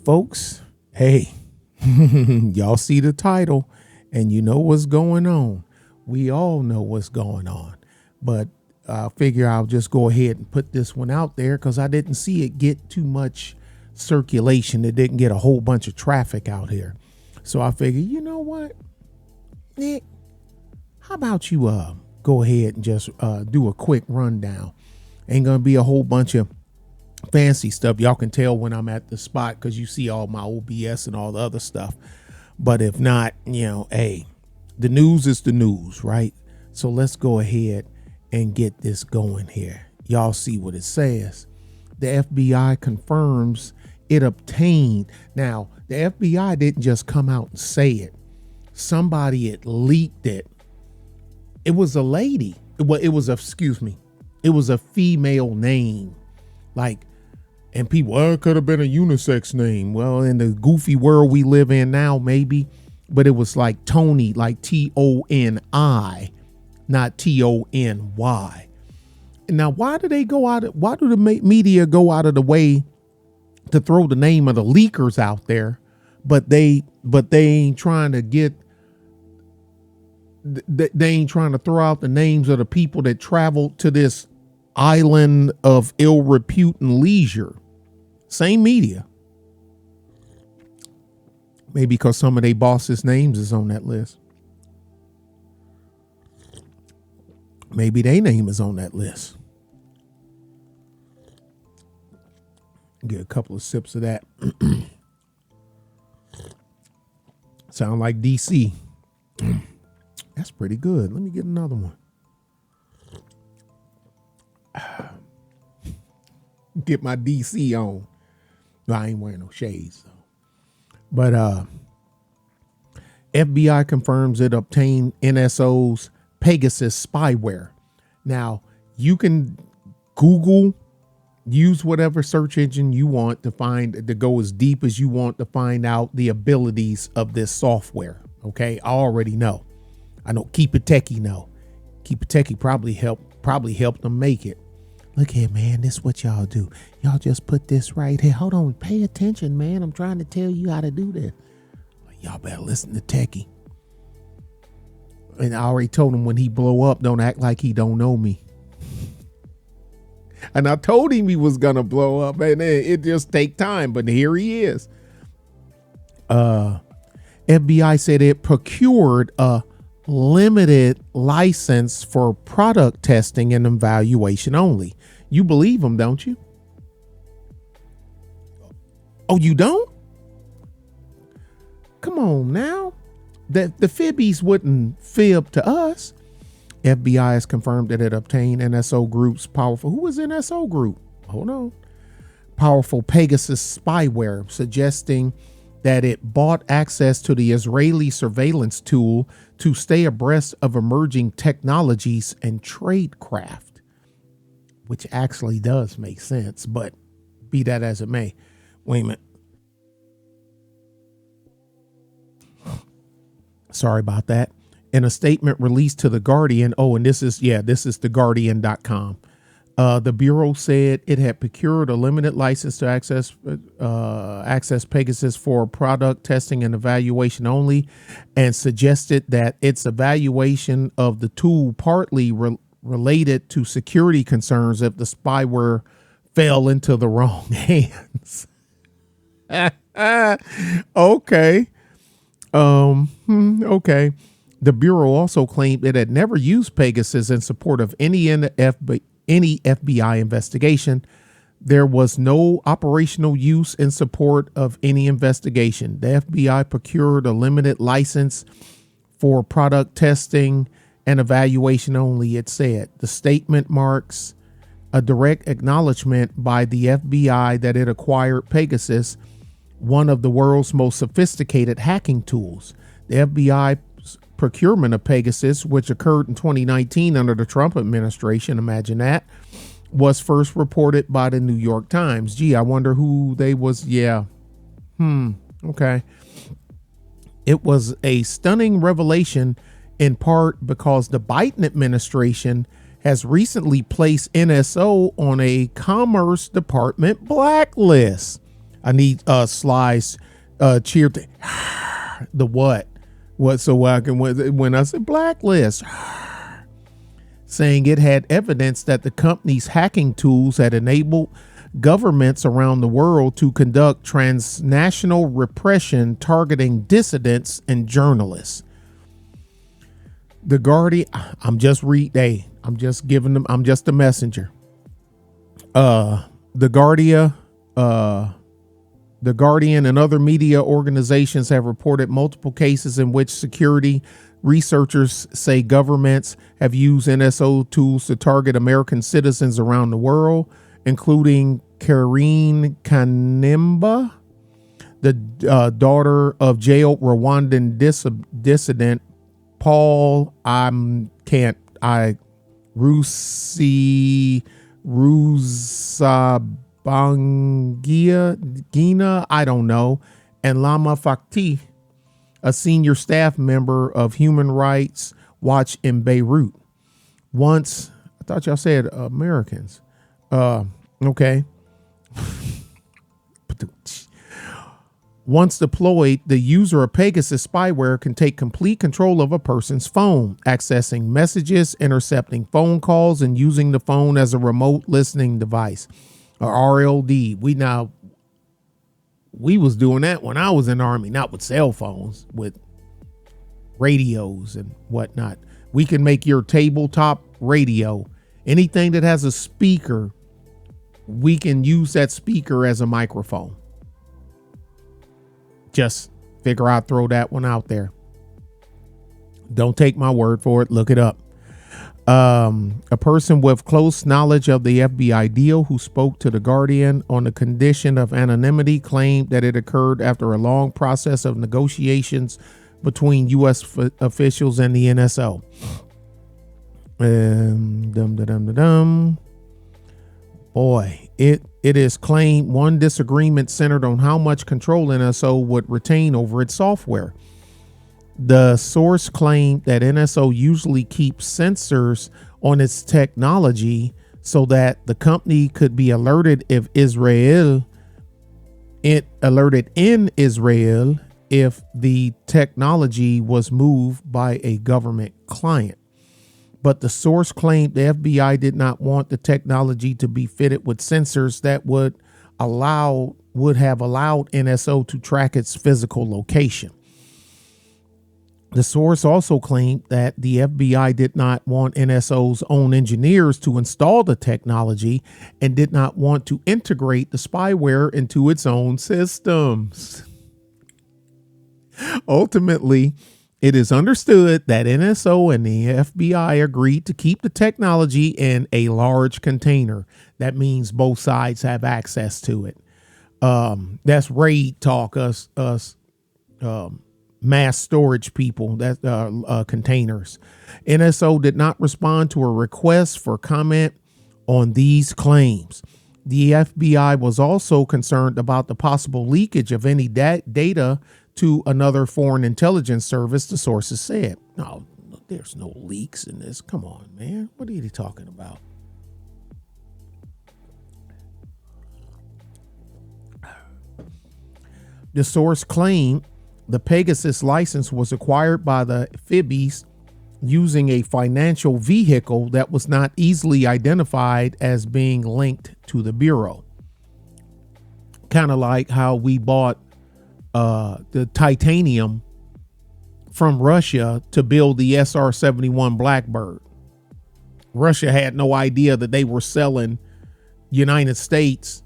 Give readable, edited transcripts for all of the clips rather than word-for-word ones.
folks, hey, y'all see the title and you know what's going on. We all know what's going on, but I figure I'll just go ahead and put this one out there because I didn't see it get too much circulation. It didn't get a whole bunch of traffic out here. So I figured, you know what, Nick, how about you go ahead and just do a quick rundown. Ain't gonna be a whole bunch of fancy stuff. Y'all can tell when I'm at the spot because you see all my OBS and all the other stuff. But if not, you know, hey, the news is the news, right? So let's go ahead and get this going here. Y'all see what it says. The FBI confirms it obtained. Now, the FBI didn't just come out and say it. Somebody had leaked it. It was a lady. Well, it was a female name. Like, and people, it could have been a unisex name. Well, in the goofy world we live in now, maybe. But it was like Tony, like Toni, not Tony. Now, why do the media go out of the way to throw the name of the leakers out there, but they ain't trying to throw out the names of the people that traveled to this island of ill repute and leisure? Same media. Maybe because some of their bosses' names is on that list. Maybe their name is on that list. Get a couple of sips of that. Sound like DC. That's pretty good. Let me get another one. Get my DC on. No, I ain't wearing no shades though. But FBI confirms it obtained NSO's Pegasus spyware. Now, you can Google, use whatever search engine you want to go as deep as you want to find out the abilities of this software. Okay, I already know. I know Keep It Techie know. Keep It Techie probably helped them make it. Look here, man, this is what y'all do. Y'all just put this right here. Hold on, pay attention, man. I'm trying to tell you how to do this. Y'all better listen to Techie. And I already told him when he blow up, don't act like he don't know me. And I told him he was going to blow up, and it just take time. But here he is. FBI said it procured a limited license for product testing and evaluation only. You believe them, don't you? Oh, you don't? Come on now. The fibbies wouldn't fib to us. FBI has confirmed that it obtained NSO Group's powerful. Who was NSO Group? Hold on. Powerful Pegasus spyware, suggesting that it bought access to the Israeli surveillance tool to stay abreast of emerging technologies and tradecraft, which actually does make sense, but be that as it may. Wait a minute. Sorry about that. In a statement released to The Guardian, and this is theguardian.com. The Bureau said it had procured a limited license to access Pegasus for product testing and evaluation only, and suggested that its evaluation of the tool partly related to security concerns if the spyware fell into the wrong hands. Okay. Okay. The Bureau also claimed it had never used Pegasus in support of any FBI investigation. There was no operational use in support of any investigation. The FBI procured a limited license for product testing and evaluation only, it said. The statement marks a direct acknowledgement by the FBI that it acquired Pegasus, one of the world's most sophisticated hacking tools. The FBI procurement of Pegasus, which occurred in 2019 under the Trump administration, imagine that, was first reported by the New York Times. Gee, I wonder who they was. Yeah. Okay. It was a stunning revelation in part because the Biden administration has recently placed NSO on a Commerce Department blacklist. I need Sly's cheer the what so I can when I said blacklist, saying it had evidence that the company's hacking tools had enabled governments around the world to conduct transnational repression targeting dissidents and journalists. The Guardian, I'm just giving them, I'm just a messenger. The Guardian and other media organizations have reported multiple cases in which security researchers say governments have used NSO tools to target American citizens around the world, including Karine Kanimba, the daughter of jailed Rwandan dissident Paul Rusabangia, I don't know, and Lama Fakti, a senior staff member of Human Rights Watch in Beirut. Once, I thought y'all said Americans. Okay. Once deployed, the user of Pegasus spyware can take complete control of a person's phone, accessing messages, intercepting phone calls, and using the phone as a remote listening device, or RLD. We was doing that when I was in the Army, not with cell phones, with radios and whatnot. We can make your tabletop radio, anything that has a speaker, we can use that speaker as a microphone. Just figure out, throw that one out there. Don't take my word for it. Look it up. A person with close knowledge of the FBI deal who spoke to The Guardian on the condition of anonymity claimed that it occurred after a long process of negotiations between U.S. officials and the NSO. Boy, it is claimed one disagreement centered on how much control NSO would retain over its software. The source claimed that NSO usually keeps sensors on its technology so that the company could be alerted in Israel if the technology was moved by a government client. But the source claimed the FBI did not want the technology to be fitted with sensors that would have allowed NSO to track its physical location. The source also claimed that the FBI did not want NSO's own engineers to install the technology and did not want to integrate the spyware into its own systems. Ultimately, it is understood that NSO and the FBI agreed to keep the technology in a large container. That means both sides have access to it. That's RAID talk, us mass storage people, that containers. NSO did not respond to a request for comment on these claims. The FBI was also concerned about the possible leakage of any data to another foreign intelligence service, the sources said. No, there's no leaks in this. Come on, man. What are you talking about? The source claimed the Pegasus license was acquired by the Fibbies using a financial vehicle that was not easily identified as being linked to the Bureau. Kind of like how we bought the titanium from Russia to build the SR-71 Blackbird. Russia had no idea that they were selling United States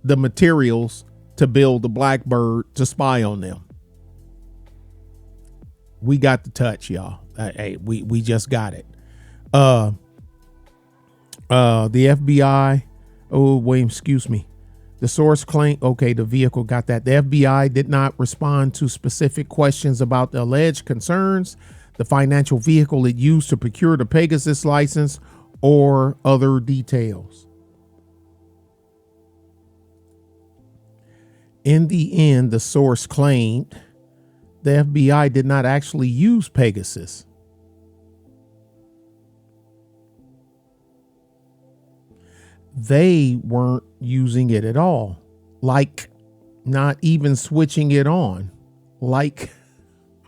the materials to build the Blackbird to spy on them. We got the touch, y'all. Hey, we just got it. The FBI. Oh, wait, excuse me. The source claimed, okay, the vehicle got that. The FBI did not respond to specific questions about the alleged concerns, the financial vehicle it used to procure the Pegasus license, or other details. In the end, the source claimed the FBI did not actually use Pegasus. They weren't using it at all. Like not even switching it on. Like,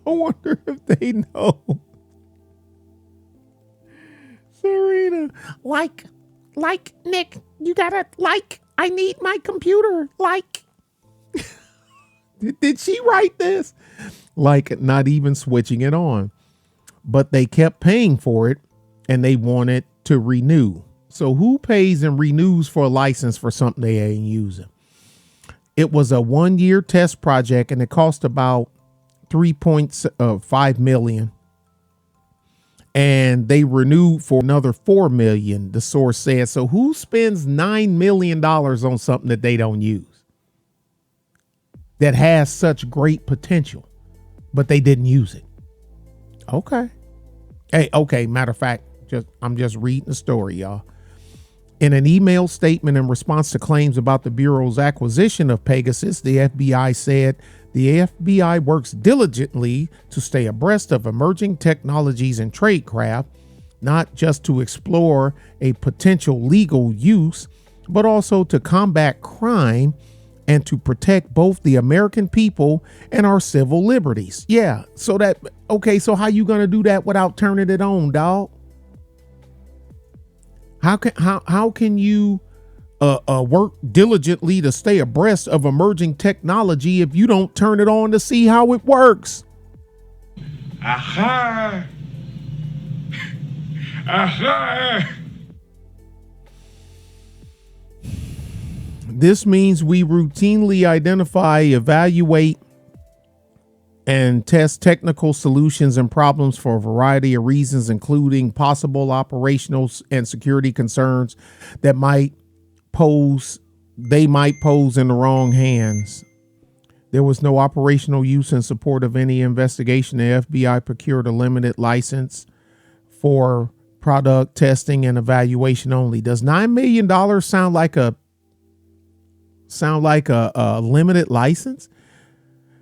I wonder if they know. Serena, like, Nick, you gotta, I need my computer, Did she write this? Like, not even switching it on. But they kept paying for it, and they wanted to renew. So who pays and renews for a license for something they ain't using? It was a 1-year test project, and it cost about $3.5 million. And they renewed for another $4 million, the source said. So who spends $9 million on something that they don't use, that has such great potential, but they didn't use it? Okay. Hey, okay. Matter of fact, I'm just reading the story, y'all. In an email statement in response to claims about the Bureau's acquisition of Pegasus, the FBI said the FBI works diligently to stay abreast of emerging technologies in tradecraft, not just to explore a potential legal use, but also to combat crime and to protect both the American people and our civil liberties. Yeah, so how you gonna do that without turning it on, dog? How can you work diligently to stay abreast of emerging technology if you don't turn it on to see how it works? Aha! Aha! This means we routinely identify, evaluate, and test technical solutions and problems for a variety of reasons, including possible operational and security concerns that might pose in the wrong hands. There was no operational use in support of any investigation. The FBI procured a limited license for product testing and evaluation only. Does $9 million sound like a limited license?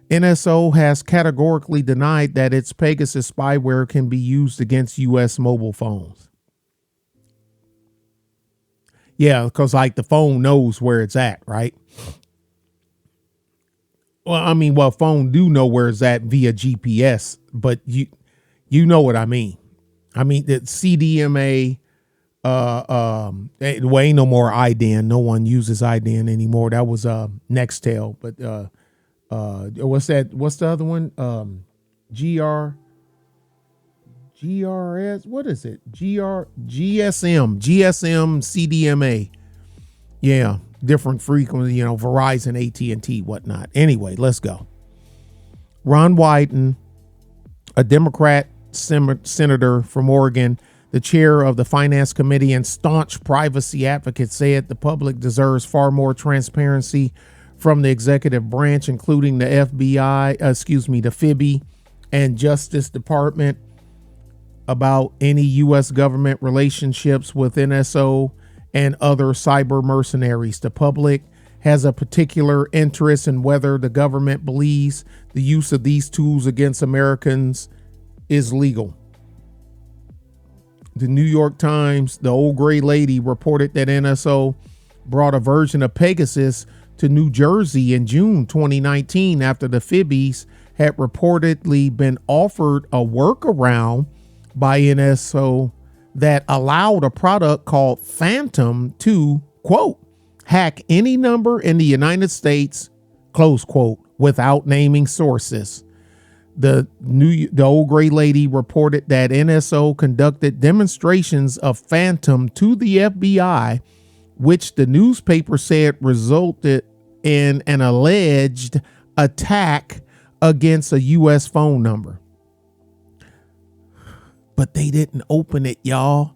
NSO has categorically denied that its Pegasus spyware can be used against U.S. mobile phones. Yeah, because the phone knows where it's at, right? Well, phone do know where it's at via GPS, but you know what I mean. I mean, the CDMA, well, ain't no more IDEN. No one uses IDEN anymore. That was Nextel, but what's the other one? GRS, what is it? GSM CDMA. Yeah, different frequency, Verizon, AT&T, whatnot. Anyway, let's go. Ron Wyden, a Democrat senator from Oregon, the chair of the Finance Committee and staunch privacy advocate, said the public deserves far more transparency from the executive branch, including the FBI, the FIBI and Justice Department, about any U.S. government relationships with NSO and other cyber mercenaries. The public has a particular interest in whether the government believes the use of these tools against Americans is legal. The New York Times, the old gray lady, reported that NSO brought a version of Pegasus to New Jersey in June 2019 after the FIBIs had reportedly been offered a workaround by NSO that allowed a product called Phantom to, quote, hack any number in the United States, close quote, without naming sources. The old gray lady reported that NSO conducted demonstrations of Phantom to the FBI, which the newspaper said resulted in an alleged attack against a U.S. phone number. But they didn't open it, y'all.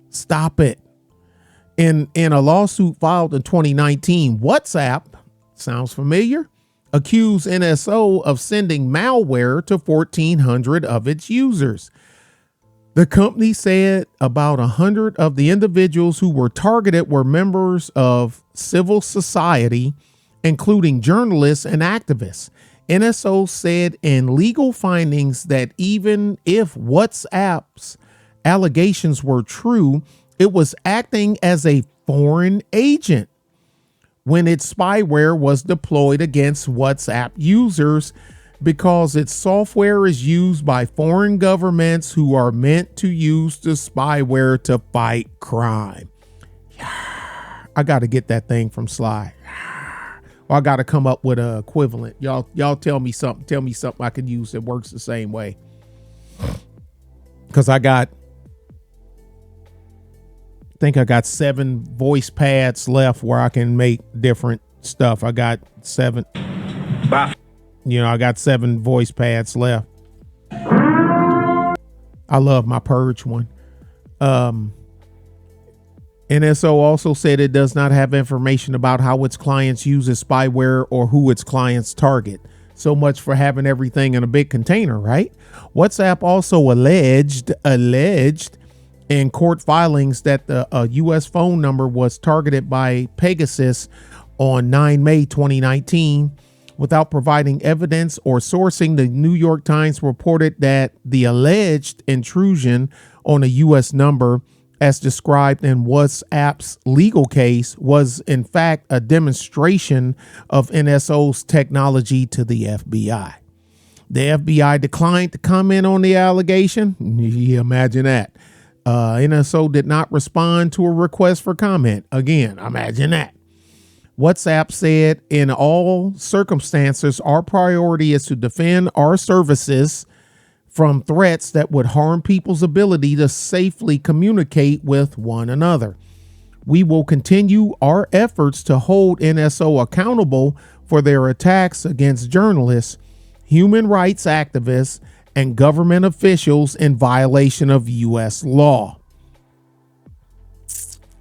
Stop it. In a lawsuit filed in 2019, WhatsApp, sounds familiar, accused NSO of sending malware to 1,400 of its users. The company said about 100 of the individuals who were targeted were members of civil society, including journalists and activists. NSO said in legal findings that even if WhatsApp's allegations were true, it was acting as a foreign agent, when its spyware was deployed against WhatsApp users because its software is used by foreign governments who are meant to use the spyware to fight crime. I got to get that thing from Sly. Or I got to come up with an equivalent. Y'all tell me something. Tell me something I could use that works the same way. Because I think I got 7 voice pads left where I can make different stuff. I got 7. Bye. I got 7 voice pads left. I love my Purge one. NSO also said it does not have information about how its clients use its spyware or who its clients target. So much for having everything in a big container, right? WhatsApp also alleged in court filings that the U.S. phone number was targeted by Pegasus on 9 May 2019. Without providing evidence or sourcing, the New York Times reported that the alleged intrusion on a U.S. number, as described in WhatsApp's legal case, was in fact a demonstration of NSO's technology to the FBI. The FBI declined to comment on the allegation. You imagine that. NSO did not respond to a request for comment. Again, imagine that. WhatsApp said, in all circumstances, our priority is to defend our services from threats that would harm people's ability to safely communicate with one another. We will continue our efforts to hold NSO accountable for their attacks against journalists, human rights activists, and government officials in violation of U.S. law.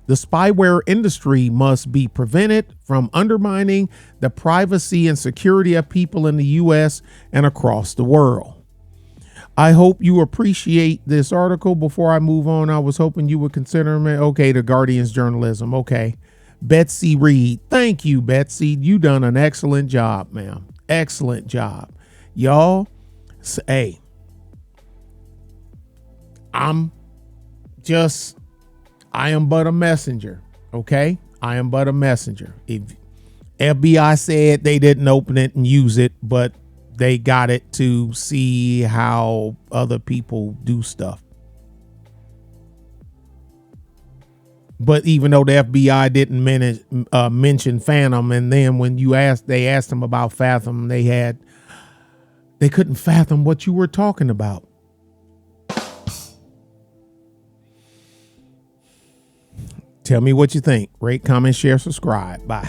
The spyware industry must be prevented from undermining the privacy and security of people in the U.S. and across the world. I hope you appreciate this article. Before I move on, I was hoping you would consider me. Okay, the Guardian's journalism. Okay. Betsy Reed. Thank you, Betsy. You done an excellent job, ma'am. Excellent job. Y'all, hey, I am but a messenger. Okay. I am but a messenger. If FBI said they didn't open it and use it, but they got it to see how other people do stuff. But even though the FBI didn't mention Phantom, and then when they asked them about Fathom, they couldn't fathom what you were talking about. Tell me what you think. Rate, comment, share, subscribe. Bye.